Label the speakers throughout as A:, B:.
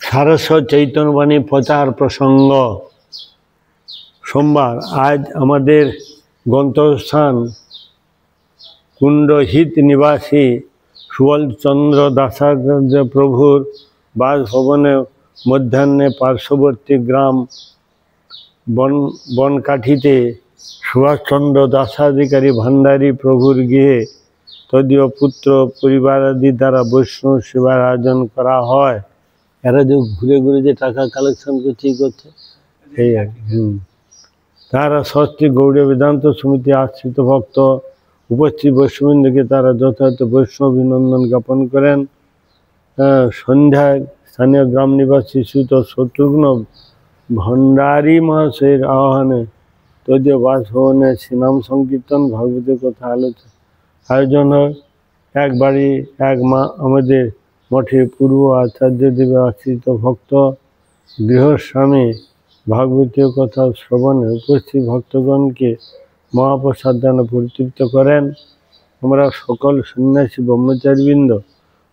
A: সারস চৈতন্যবাণী প্রচার প্রসঙ্গ। সোমবার আজ আমাদের গন্তব্যস্থান কুণ্ডহিত নিবাসী সুবলচন্দ্র দাসাচার্য প্রভুর বাসভবনে মধ্যাহ্নে পার্শ্ববর্তী গ্রাম বনকাঠিতে সুভাষচন্দ্র দাসাধিকারী ভান্ডারী প্রভুর গৃহে তদীয় পুত্র পরিবারাদি দ্বারা বৈষ্ণব সেবার আয়োজন করা হয়। এরা যে ঘুরে ঘুরে যে টাকা কালেকশন করছে এই আর কি। তারা ষষ্ঠী গৌড়ীয় বেদান্ত সমিতি আশ্রিত ভক্ত উপস্থিত বৈষ্ণববৃন্দকে তারা যথাযথ বৈষ্ণব অভিনন্দন জ্ঞাপন করেন। সন্ধ্যায় স্থানীয় গ্রাম নিবাসী শ্রীযুত শত্রুঘ্ন ভণ্ডারী মহাশয়ের আহ্বানে তদীয় বাসভবনে শ্রীনাম সংকীর্তন ভাগবতের কথা আয়োজন হয়। এক বাড়ি এক মা আমাদের মঠে পূর্ব আচার্যদেবের আশ্রিত ভক্ত গৃহস্বামী ভাগবতীয় কথা শ্রবণে উপস্থিত ভক্তগণকে মহাপ্রসাদ দানে পরিতৃপ্ত করেন। আমরা সকল সন্ন্যাসী ব্রহ্মচারীবৃন্দ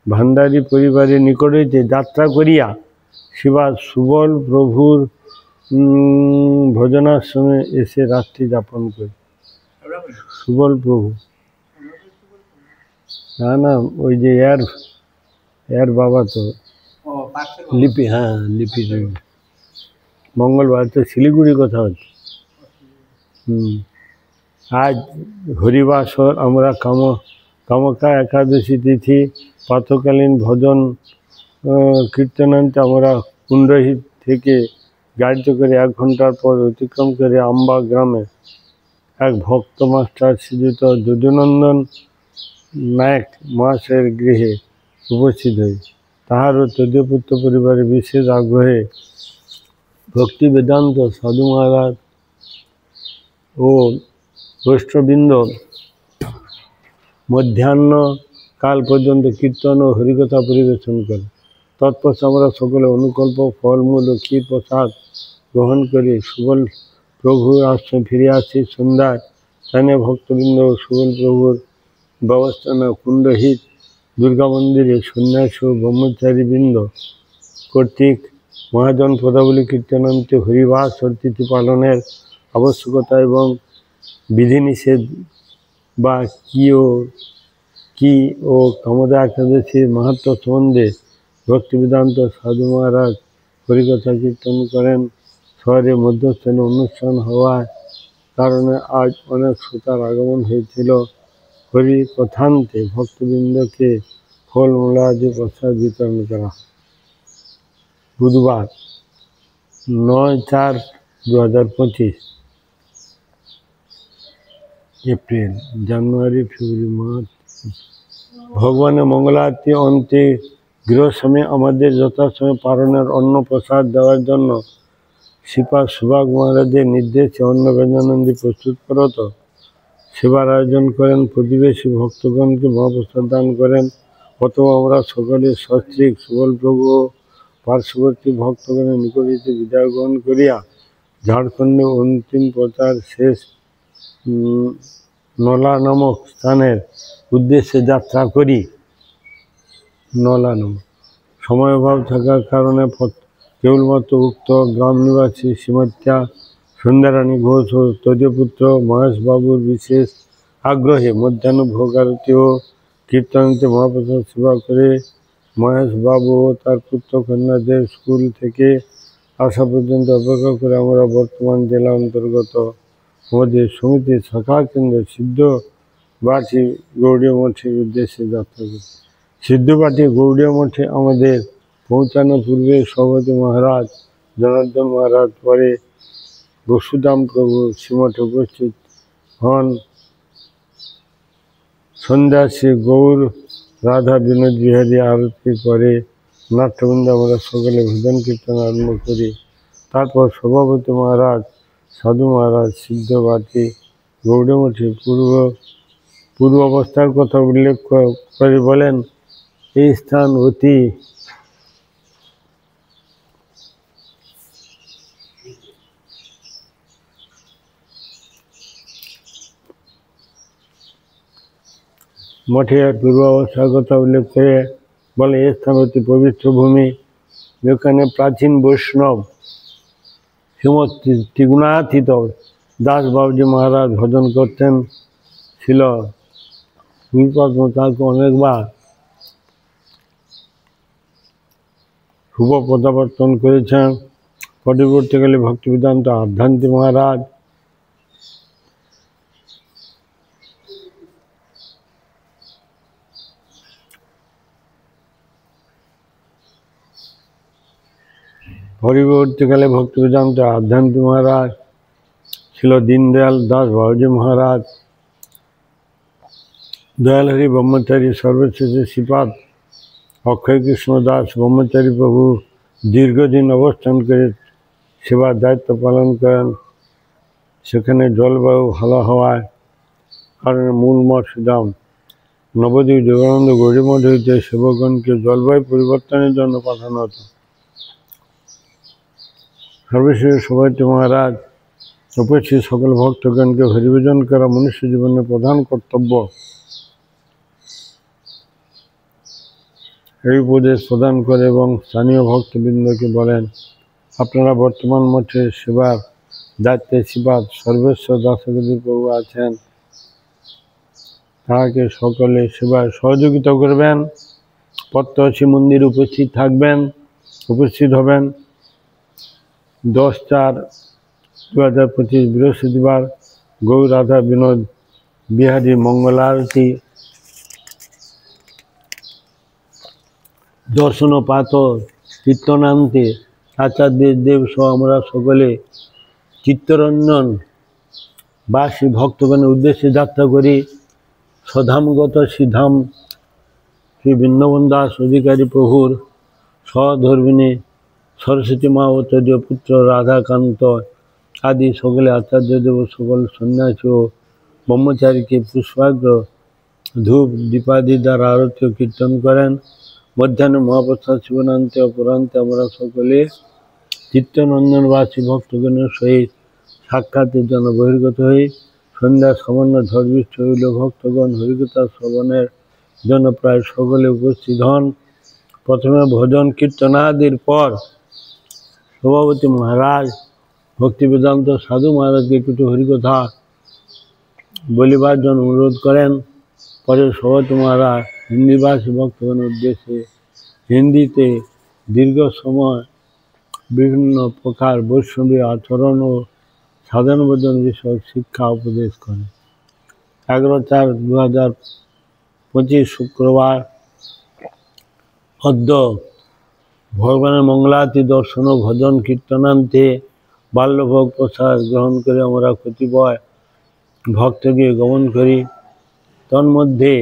A: ভান্ডারী পরিবারের নিকট হইতে যাত্রা করিয়া শিবা সুবল প্রভুর ভোজনাশ্রমে এসে রাত্রি যাপন করি। সুবল প্রভু না ওই যে এর বাবা তো লিপি, হ্যাঁ লিপি মঙ্গলবার তো শিলিগুড়ি কথা হচ্ছে। আজ হরিবাসর আমরা কামাখ্যা একাদশী তিথি প্রাতকালীন ভজন কীর্তনান্তে আমরা কুণ্ডহিত থেকে গাড়িতে করে 1 ঘন্টার পর অতিক্রম করে আম্বা গ্রামে এক ভক্ত মাস্টার শ্রীযুত যদুনন্দন নায়ক মহাশয়ের গৃহে উপস্থিত হই। তাহারও তদীয় পুত্র পরিবারের বিশেষ আগ্রহে ভক্তি বেদান্ত সাধু মহারাজ ও বৈষ্ণববৃন্দ মধ্যাহ্ন কাল পর্যন্ত কীর্তন ও হরিকথা পরিবেশন করে। তৎপশ্চাৎ আমরা সকলে অনুকল্প ফলমূল ও ক্ষীর প্রসাদ গ্রহণ করে সুবল প্রভুর আশ্রমে ফিরে আসি। সন্ধ্যায় স্থানীয় ভক্তবৃন্দ ও সুবল প্রভুর ব্যবস্থানে কুণ্ডহিত দুর্গা মন্দিরে সন্ন্যাসী ও ব্রহ্মচারীবৃন্দ কর্তৃক মহাজন পদাবলী কীর্তনান্তে হরিবাস তিথি পালনের আবশ্যকতা এবং বিধিনিষেধ বা কি ও কামদা একাদশীর মাহাত্ম্য সম্বন্ধে ভক্তিবেদান্ত সাধু মহারাজ হরিকথা কীর্তন করেন। শহরে মধ্যস্থানে অনুষ্ঠান হওয়ার কারণে আজ অনেক শ্রোতার আগমন হয়েছিল। হরিকথান্তে ভক্তবৃন্দকে ফলমূলাদি প্রসাদ বিতরণ করা। বুধবার 9/4/2025 এপ্রিল, জানুয়ারি, ফেব্রুয়ারি, মার্চ। ভগবানের মঙ্গলারতি অন্তে গৃহস্বামী আমাদের যথাসময়ে পারণের অন্ন প্রসাদ দেওয়ার জন্য শ্রীপাদ সুভাগ মহারাজের নির্দেশে অন্ন ব্যঞ্জনাদি প্রস্তুত করত সেবার আয়োজন করেন। প্রতিবেশী ভক্তগণকে মহাপ্রসাদ দান করেন। অথবা আমরা সকলে সস্ত্রীক সুবল প্রভু ও পার্শ্ববর্তী ভক্তগণের নিকট হইতে বিদায় গ্রহণ করিয়া ঝাড়খণ্ডে অন্তিম প্রচার শেষ নলা নামক স্থানের উদ্দেশ্যে যাত্রা করি। নলা নামক সময় অভাব থাকার কারণে কেবলমাত্র উক্ত গ্রাম নিবাসী শ্রীমত্যা সন্ধ্যারানী ঘোষ ও তদীয় পুত্র মহেশবাবুর বিশেষ আগ্রহে মধ্যাহ্ন ভোগ আরতি ও কীর্তনীতে মহাপ্রসাদ সেবা করে মহেশবাবু ও তার পুত্র কন্যাদের স্কুল থেকে আসা পর্যন্ত অপেক্ষা করে আমরা বর্তমান জেলা অন্তর্গত আমাদের সমিতির শাখা কেন্দ্র সিদ্ধবাটি গৌড়ীয় মঠের উদ্দেশ্যে যাত্রা করি। সিদ্ধবাটি গৌড়ীয় মঠে আমাদের পৌঁছানোর পূর্বে সভাপতি মহারাজ জনার্দন মহারাজ পরে বসুদাম প্রভু শ্রীমঠে উপস্থিত হন। সন্ধ্যা শ্রী গৌর রাধা বিনোদ বিহারী আরতির পরে নাট্যবৃন্দ আমরা সকলে ভজন কীর্তন আরম্ভ করি। তারপর সভাপতি মহারাজ সাধু মহারাজ সিদ্ধবাটি গৌড়ীয় মঠে পূর্ব অবস্থার কথা উল্লেখ করে বলেন, এই স্থান অতি মঠের পূর্ব অবস্থার কথা উল্লেখ করে বলে, এই স্থান অতি পবিত্র ভূমি। যেখানে প্রাচীন বৈষ্ণব শ্রীমৎ ত্রিগুণাতীত দাস বাবুজি মহারাজ ভজন করতেন ছিল। গুরুপদ্ম তাকে অনেকবার শুভ প্রত্যাবর্তন করেছেন। পরবর্তীকালে ভক্তিবেদান্ত আধ্যাত্মিক মহারাজ ভক্তিবেদান্ত আধ্যাত্মিক মহারাজ ছিল দীনদয়াল দাস বাবুজি মহারাজ। দয়ালহরি ব্রহ্মচারী সর্বশেষে শ্রীপাদ অক্ষয় কৃষ্ণ দাস ব্রহ্মচারী প্রভু দীর্ঘদিন অবস্থান করে সেবার দায়িত্ব পালন করেন। সেখানে জলবায়ু ভালো হওয়ার কারণে মূল মঠ শ্রীধাম নবদ্বীপ যোগানন্দ গৌরীমঠ হইতে সেবকগণকে জলবায়ু পরিবর্তনের জন্য পাঠানো হতো। সর্বশেষ সভাপতি মহারাজ উপস্থিত সকল ভক্তগণকে হরিভজন করা মনুষ্য জীবনের প্রধান কর্তব্য এই উপদেশ প্রদান করে এবং স্থানীয় ভক্তবৃন্দকে বলেন, আপনারা বর্তমান মঠের সেবার দায়িত্বে শ্রীপাদ সর্বেশ্বর দাসগিরি প্রভু আছেন, তাহাকে সকলে সেবায় সহযোগিতা করবেন। প্রত্যক্ষী মন্দির উপস্থিত হবেন 10/4/2025 বৃহস্পতিবার গৌর রাধা বিনোদ বিহারী মঙ্গল আরতি দর্শন পাত কীর্তনান্তে আচার্যের দেব সহ আমরা সকলে চিত্তরঞ্জন বাসী ভক্তগণের উদ্দেশ্যে যাত্রা করি। স্বধামগত শ্রীধাম শ্রী বৃন্দাবন দাস অধিকারী প্রভুর সহধর্মিণী সরস্বতী মা ও তদীয় পুত্র রাধাকান্ত আদি সকলে আচার্যদেব সকল সন্ন্যাসী ও ব্রহ্মচারীকে পুষ্পার্ঘ্য ধূপ দীপাদি দ্বারা আরতি ও কীর্তন করেন। মধ্যাহ্নে মহাপ্রসাদ শিবনান্তে অপরান্তে আমরা সকলে চিত্তরঞ্জনবাসী ভক্তগণের সহিত সাক্ষাতের জন্য বহির্গত হই। সন্ধ্যা সামান্য ঝড়বৃষ্টি হইল। ভক্তগণ হরিকথা শ্রবণের জন্য প্রায় সকলে উপস্থিত হন। প্রথমে ভজন কীর্তনাদির পর সভাপতি মহারাজ ভক্তিবেদান্ত সাধু মহারাজকে কিছু হরিকথা বলিবার জন্য অনুরোধ করেন। পরে সভাপতি মহারাজ হিন্দিভাষী ভক্তগণের উদ্দেশ্যে হিন্দিতে দীর্ঘ সময় বিভিন্ন প্রকার বৈষ্ণবী আচরণ ও সাধন ভজন বিষয়ক শিক্ষা উপদেশ করেন। 11/4/2025 শুক্রবার অদ্য ভগবানের মঙ্গলারতি দর্শন ও ভজন কীর্তনান্তে বাল্যভোগ প্রসাদ গ্রহণ করে আমরা কতিপয় ভক্তকে গমন করি। তন্মধ্যে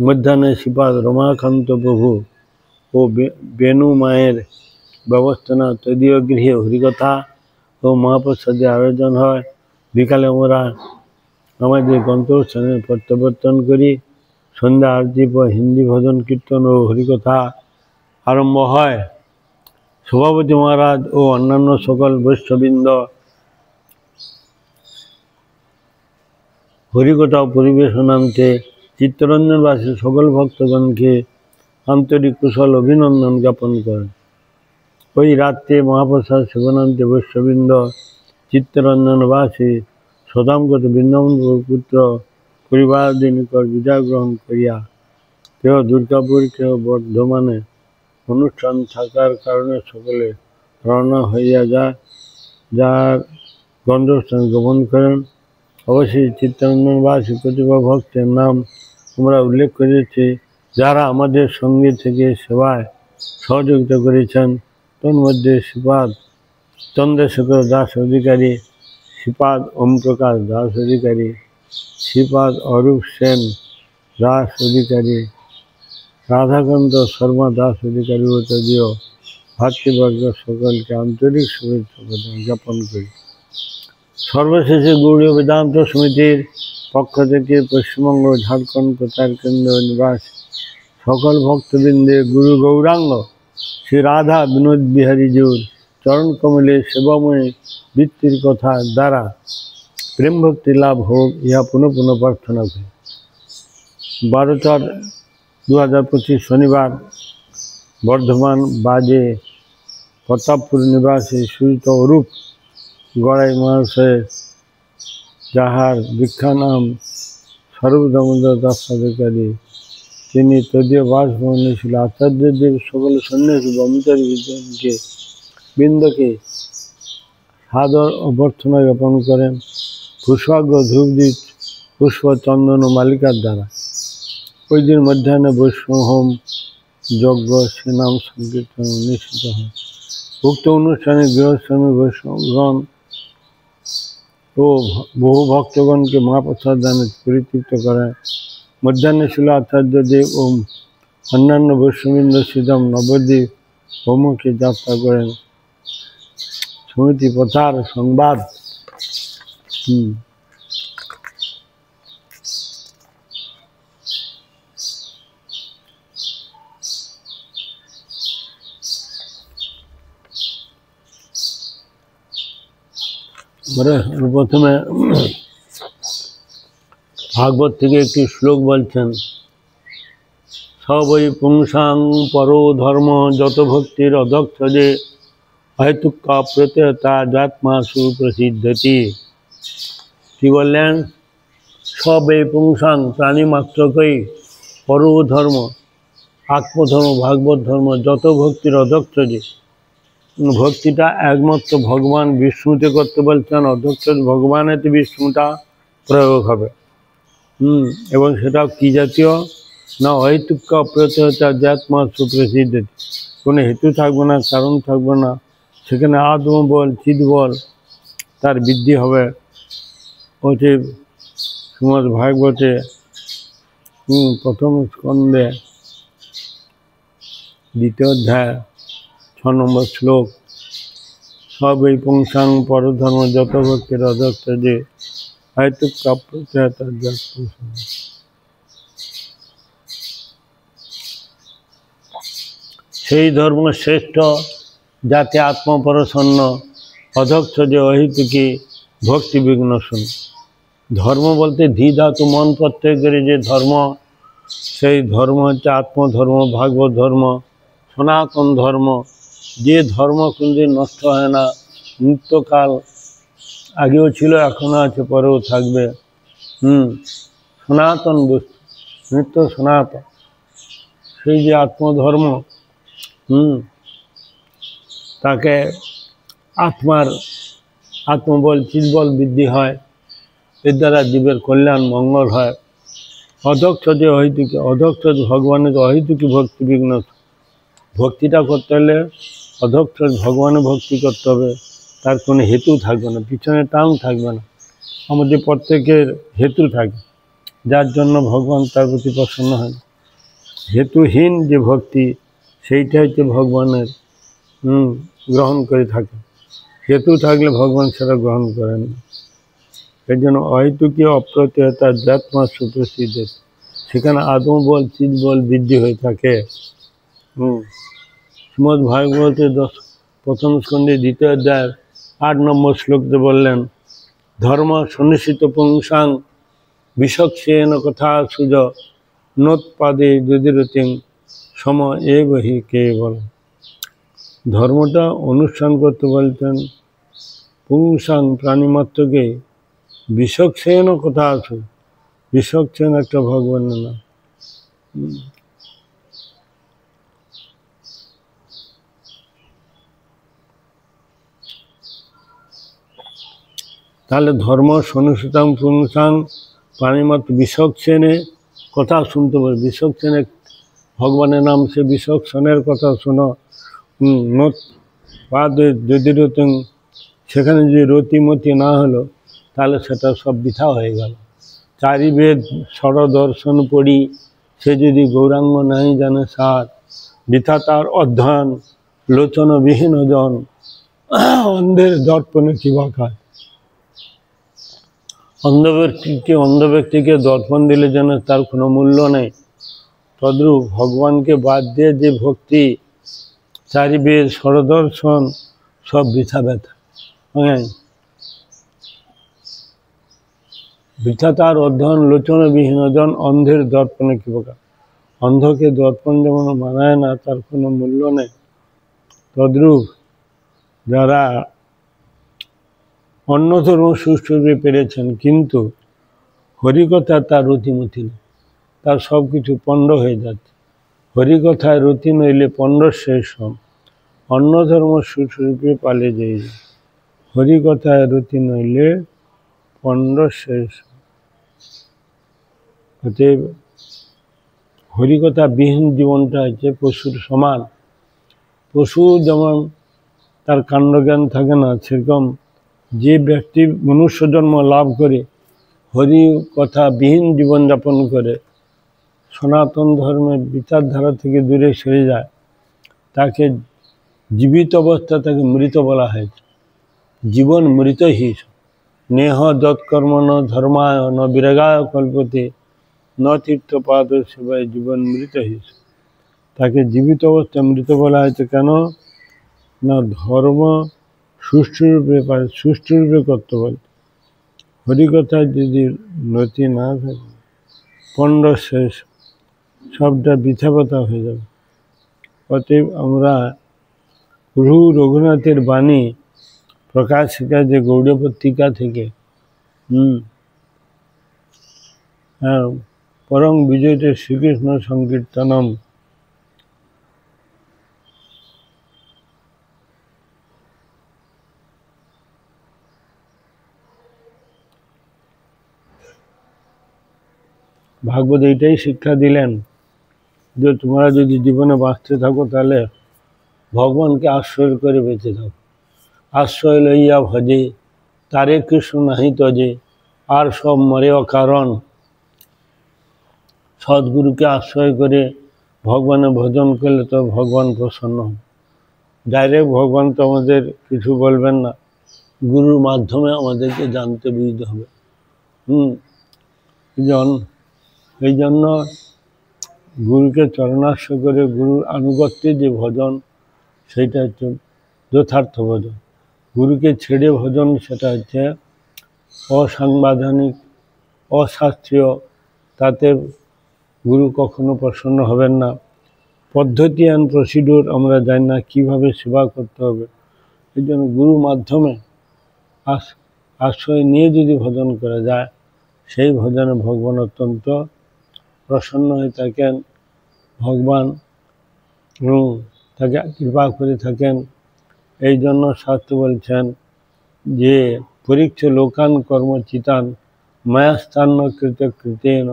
A: মধ্যাহ্নে শ্রীপাদ রমাকান্ত প্রভু ও বেনু মায়ের ব্যবস্থানা তদীয় গৃহে হরিকথা ও মহাপ্রসাদের আয়োজন হয়। বিকালে আমরা আমাদের গন্তব্যস্থানে প্রত্যাবর্তন করি। সন্ধ্যা আরতি পর হিন্দি ভজন কীর্তন ও হরিকথা আরম্ভ হয়। সভাপতি মহারাজ ও অন্যান্য সকল বৈষ্ণববৃন্দ হরিকথা পরিবেশনান্তে চিত্তরঞ্জনবাসী সকল ভক্তগণকে আন্তরিক কুশল অভিনন্দন জ্ঞাপন করেন। ওই রাত্রে মহাপ্রসাদ সেবনান্তে বৈষ্ণববৃন্দ চিত্তরঞ্জনবাসী স্বধামগত বৃন্দাবন পুত্র পরিবারাদি নিকট বিদায় গ্রহণ করিয়া কেহ দুর্গাপুর কেহ বর্ধমানে অনুষ্ঠান থাকার কারণে সকলে রওনা হইয়া যায়, যার গন্তব্যস্থান গমন করেন। অবশ্যই চিত্তরঞ্জনবাসী কতিপয় ভক্তের নাম আমরা উল্লেখ করেছি, যারা আমাদের সঙ্গে থেকে সেবায় সহযোগিতা করেছেন। তন্মধ্যে শ্রীপাদ চন্দ্রশেখর দাস অধিকারী, শ্রীপাদ ওমপ্রকাশ দাস অধিকারী, শ্রীপাদ অরূপ সেন দাস অধিকারী, রাধাকান্ত শর্মা দাস অধিকারী ও তদীয় ভাতৃবর্গ সকলকে আন্তরিক শুভেচ্ছা জ্ঞাপন করি। সর্বশেষে গৌড়ীয় বেদান্ত সমিতির পক্ষ থেকে পশ্চিমবঙ্গ ঝাড়খণ্ড প্রচার কেন্দ্র নিবাস সকল ভক্তবৃন্দে গুরু গৌরাঙ্গ শ্রী রাধা বিনোদ বিহারীজির চরণ কমলে সেবাময় বৃত্তির কথা দ্বারা প্রেম ভক্তি লাভ হোক, ইহা পুনঃ পুনঃ প্রার্থনা করি। 12/4/2025 শনিবার বর্ধমান বাজে প্রতাপপুর নিবাসী শ্রীযুক্ত অরূপ গড়াই মহাশয়ের, যাহার দীক্ষা নাম স্বরূপ দামোদর দাসাধিকারী, তিনি তদীয় বাসভবনে ছিল। আচার্যদেব সকল সন্ন্যাসী ব্রহ্মচারী বৃন্দকে সাদর অভ্যর্থনা জ্ঞাপন করেন পুষ্পার্ঘ্য ধূপদীপ পুষ্প চন্দন ও মালিকার দ্বারা। ওই দিন মধ্যাহ্নে বৈষ্ণব হোম যজ্ঞ শ্রীনাম সংকীর্তন অনুষ্ঠিত হয়। উক্ত অনুষ্ঠানে গৃহস্বামী বৈষ্ণবগণ ও বহু ভক্তগণকে মহাপ্রসাদ দানে পরিতৃপ্ত করেন। মধ্যাহ্নে ছিল আচার্যদেব ও অন্যান্য বৈষ্ণববৃন্দ শ্রীধাম নবদ্বীপ ভ্রমণকে যাত্রা করেন। সমিতি প্রচার সংবাদ। প্রথমে ভাগবত থেকে একটি শ্লোক বলছেন, সবই পুংসাং পরো ধর্ম যত ভক্তির অদক্ষ যে হেতুকা প্রত্যয়তা যাত্মা সুপ্রসিদ্ধতি। কি বললেন? সবই পুংসাং প্রাণী মাত্রকেই পরো ধর্ম আত্মধর্ম ভাগবত ধর্ম যত ভক্তির অদক্ষ যে, ভক্তিটা একমাত্র ভগবান বিষ্ণুতে করতে বলছেন, অধ্যক্ষ ভগবানেতে বিষ্ণুটা প্রয়োগ হবে। এবং সেটা কি জাতীয় না অহেতুক অপ্রত্যয়তা যাত্মা সুপ্রসিদ্ধ, কোনো হেতু থাকবে না, কারণ থাকবে না, সেখানে আত্মবল চিৎবল তার বৃদ্ধি হবে। ওতে শ্রীমদ্ ভাগবতে প্রথম স্কন্ধে 2য় অধ্যায় 6 নম্বর শ্লোক, সব এই পুংসাং পরধর্ম যত ভক্তির অদক্ষ যে হেতুক অপ্রত্যয়তা যাত্মা। সেই ধর্ম শ্রেষ্ঠ যাতে আত্মপরসন্ন অধক্ষ যে অহেতুকি ভক্তি বিঘ্ন শুন। ধর্ম বলতে ধী ধাতু মন প্রত্যয় করে যে ধর্ম, সেই ধর্ম হচ্ছে আত্মধর্ম, ভাগবত ধর্ম, সনাতন ধর্ম। যে ধর্ম কোনদিন নষ্ট হয় না, নিত্যকাল, আগেও ছিল, এখনও আছে, পরেও থাকবে। সনাতন বস্তু, নিত্য সনাতন, সেই যে আত্মধর্ম, তাকে আত্মার আত্মবল চিৎবল বৃদ্ধি হয়, এর দ্বারা জীবের কল্যাণ মঙ্গল হয়। অদক্ষ যে অহেতুকি, অদক্ষ ভগবানের অহেতুকি ভক্তি বিঘ্ন। ভক্তিটা করতে হলে অদক্ষ ভগবানের ভক্তি করতে হবে, তার কোনো হেতু থাকবে না, পিছনে টান থাকবে না। আমাদের প্রত্যেকের হেতু থাকে, যার জন্য ভগবান তার প্রতি প্রসন্ন হয়। হেতুহীন যে ভক্তি, সেইটা হচ্ছে ভগবানের গ্রহণ করে থাকে। হেতু থাকলে ভগবান সেটা গ্রহণ করেন না। এর জন্য অহেতুকীয় অপ্রত্যয়তা যাত্মা সুপ্রসিদ্ধ, সেখানে আত্মবল চিৎবল বৃদ্ধি হয়ে থাকে। শ্রীমদ্ ভাগবতের প্রথম স্কন্ধে 2য় অধ্যায় 8 নম্বর শ্লোকতে বললেন, ধর্ম সন্নিশ্চিত পুংসাং বিশক্ষেন কথা সুজ নোৎপাদে যদিরতিং সম এবহি কেবল। ধর্মটা অনুষ্ঠান করতে বলতেন পুংসাং প্রাণীমাত্রকে বিশক্ষেন কথা আছে। বিশক্ষেন একটা ভগবানের নাম। তাহলে ধর্ম সনুসুতাং পুংসাং প্রাণীমাত্র বিশক্ষেনে কথা শুনতে পারে। বিশক্ষেনে ভগবানের নাম, সে বিশক্ষণের কথা শোনো। নোট পাদ যদি রতিং, সেখানে যদি রতিমতি না হলো তাহলে সেটা সব বৃথা হয়ে গেল। চারি বেদ ষড়দর্শন পড়ি, সে যদি গৌরাঙ্গ নাই জানে সার, বৃথা তার অধ্যয়ন লোচনবিহীন জন, অন্ধের দর্পণে কি বা কাজ। অন্ধ ব্যক্তিকে দর্পণ দিলে যেন তার কোনো মূল্য নেই, তদ্রূপ ভগবানকে বাদ দিয়ে যে ভক্তি, চারি বেদ ষড়দর্শন সব বৃথা ব্যথা। বৃথা তার অধ্যয়ন লোচনবিহীন জন, অন্ধের দর্পণে কি প্রকার। অন্ধকে দর্পণ যেমন মানায় না, তার কোনো মূল্য নেই, তদ্রূপ যারা অন্য ধর্ম সুষ্ঠুরূপে পেরেছেন কিন্তু হরিকথা তার রতিমতি নেই, তার সব কিছু পণ্ড হয়ে যাচ্ছে। হরিকথায় রতি নইলে পণ্ড শেষ হন, অন্য ধর্ম সুষ্ঠুরূপে পালে যাই, হরিকথায় রতি নইলে পণ্ড শেষ হন। অতএব হরিকথা বিহীন জীবনটা হচ্ছে পশুর সমান। পশু যেমন তার কাণ্ডজ্ঞান থাকে না, সেরকম যে ব্যক্তি মনুষ্য জন্ম লাভ করে হরি কথা বিহীন জীবনযাপন করে সনাতন ধর্মের বিচারধারা থেকে দূরে সরে যায়, তাকে জীবিত অবস্থা তাকে মৃত বলা হয়েছে। জীবন মৃত হিস নেহ যৎকর্ম ন ধর্মায় ন বিরাগায় কল্পতে ন তীর্থপাদ সেবায় জীবন মৃত হিস। তাকে জীবিত অবস্থা মৃত বলা হয়েছে কেন না, ধর্ম সুষ্ঠুরূপে করতে পারে। হরিকথায় যদি নতি না থাকে পণ্ড শেষ, সবটা বৃথাপতা হয়ে যাবে। অতএব আমরা প্রভু রঘুনাথের বাণী প্রকাশিকা যে গৌড়ীয় পত্রিকা থেকে হ্যাঁ, পরম বিজয়তে শ্রীকৃষ্ণ সংকীর্তনম, ভাগবত এইটাই শিক্ষা দিলেন যে তোমরা যদি জীবনে বাঁচতে থাকো তাহলে ভগবানকে আশ্রয় করে বেঁচে থাকো। আশ্রয় লইয়া ভজে তারে কৃষ্ণ নাহি তজে, আর সব মরে অকারণ। সদ্গুরুকে আশ্রয় করে ভগবানের ভজন করলে তো ভগবান প্রসন্ন হন। ডাইরেক্ট ভগবান তো আমাদের কিছু বলবেন না, গুরুর মাধ্যমে আমাদেরকে জানতে বুঝতে হবে। এই জন্য গুরুকে চরণাশ্রয় করে গুরুর আনুগত্যে যে ভজন, সেইটা হচ্ছে যথার্থ ভজন। গুরুকে ছেড়ে ভজন সেটা হচ্ছে অসাংবিধানিক, অশাস্ত্রীয়, তাতে গুরু কখনো প্রসন্ন হবেন না। পদ্ধতি অ্যান্ড প্রসিডিউর আমরা জানি না কীভাবে সেবা করতে হবে। এই জন্য গুরু মাধ্যমে আশ্রয় নিয়ে যদি ভজন করা যায়, সেই ভজনে ভগবান অত্যন্ত প্রসন্ন হয়ে থাকেন। ভগবান তাকে কৃপা করে থাকেন। এই জন্য শাস্ত্র বলছেন যে পরীক্ষ লোকান কর্মচিতান মায়াস্থান্য কৃত কৃতেন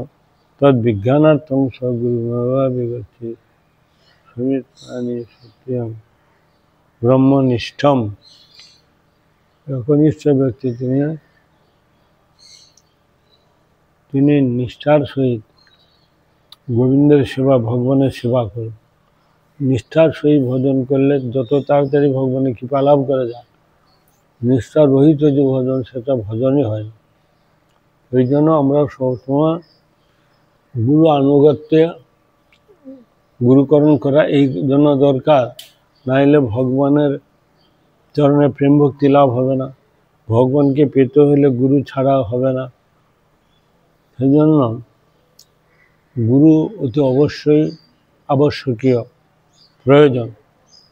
A: তদ বিজ্ঞানার্থম সগুরুগচ্ছি সুমিত্রাণী সত্যম ব্রহ্মনিষ্ঠম। একনিষ্ঠ ব্যক্তি তিনি নিষ্ঠার সহিত গোবিন্দের সেবা, ভগবানের সেবা করেন। নিষ্ঠার সহিত ভজন করলে যত তাড়াতাড়ি ভগবানের কৃপা লাভ করা যায়। নিষ্ঠার রহিত যে ভজন, সেটা ভজনই হয় না। ওই জন্য আমরা সবসময় গুরু আনুগত্যে গুরুকরণ করা এই জন্য দরকার, নাইলে ভগবানের চরণে প্রেম ভক্তি লাভ হবে না। ভগবানকে পেতে হলে গুরু ছাড়া হবে না। সেই জন্য গুরু অতি অবশ্যই আবশ্যকীয়, প্রয়োজন।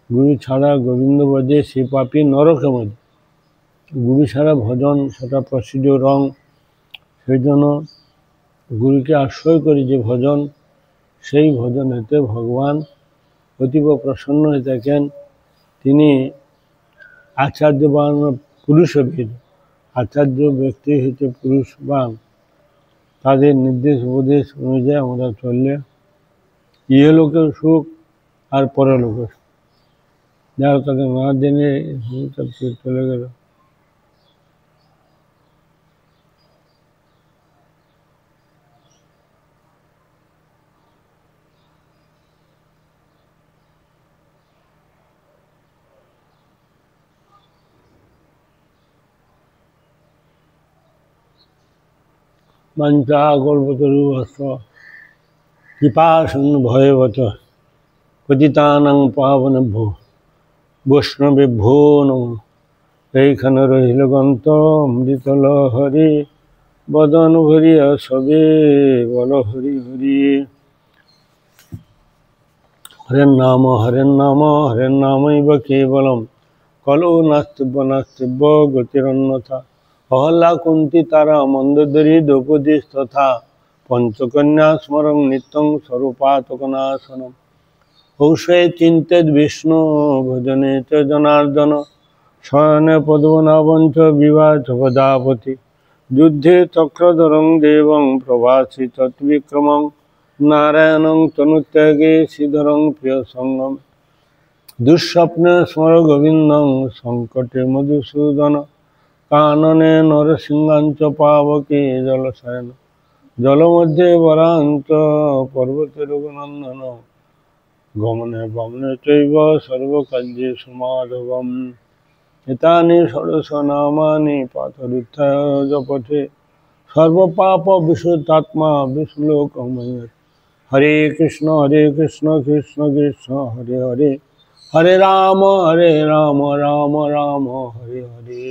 A: গুরু ছাড়া গোবিন্দ ভজে সে পাপী নরকে মজে। গুরু ছাড়া ভজন সেটা প্রসিডিউর রং। সেই জন্য গুরুকে আশ্রয় করে যে ভজন, সেই ভজন হতে ভগবান অতীব প্রসন্ন হয়ে থাকেন। তিনি আচার্যবান পুরুষভেদ, আচার্য ব্যক্তি হচ্ছে পুরুষবান। তাদের নির্দেশ উপদেশ অনুযায়ী আমরা চললে ইহলোকের সুখ আর পরলোকের সুখ। যারা তাকে না জেনে চলে গেল, মঞ্চাকল্পতরুভস্ত কৃপাসন ভয়বত পতিতানাং পাবনেভ্যো বৈষ্ণবেভ্যো নমঃ। এইখানে রহিল গন্ত অমৃতল হরি, বদন ভরিয়া সবে বল হরি হরি। হরের নাম হরের কেবলম কলো নাস্তিব্য গতিরন্যথা। অহল্লা কুন্তি তারা মন্দোদরী দ্রৌপদী তথা পঞ্চকন্যা স্মরং নিত্যং স্বরূপাতকনাশনম। ঔষে চিন্তেদ বিষ্ণু ভজনে চ জনার্দন শয়নে পদ্মনাভঞ্চ বিবাচ পদাপতি। যুদ্ধে চক্রধরং দেবং প্রভাসি তৎবিক্রমং নারায়ণং তনুত্যাগে শ্রীধরং প্রিয় সঙ্গম। দুঃস্বপ্নে স্মর গোবিন্দং সংকটে মধুসূদন কাননে নরসিংহাঞ্চ পাবকে জলশয়ন। জলমধ্যে বরাঞ্চ পর্বতে রঘুনন্দন গমনে বমনে চৈব সর্বকার্যেষু মাধবম। এতানি ষোড়শ নামানি পাথরুত্থায় জপঠে সর্বপাপ বিশুদ্ধাত্মা বিষ্ণুলোকময়। হরে কৃষ্ণ কৃষ্ণ কৃষ্ণ হরে হরে, হরে রাম রাম রাম হরে হরে।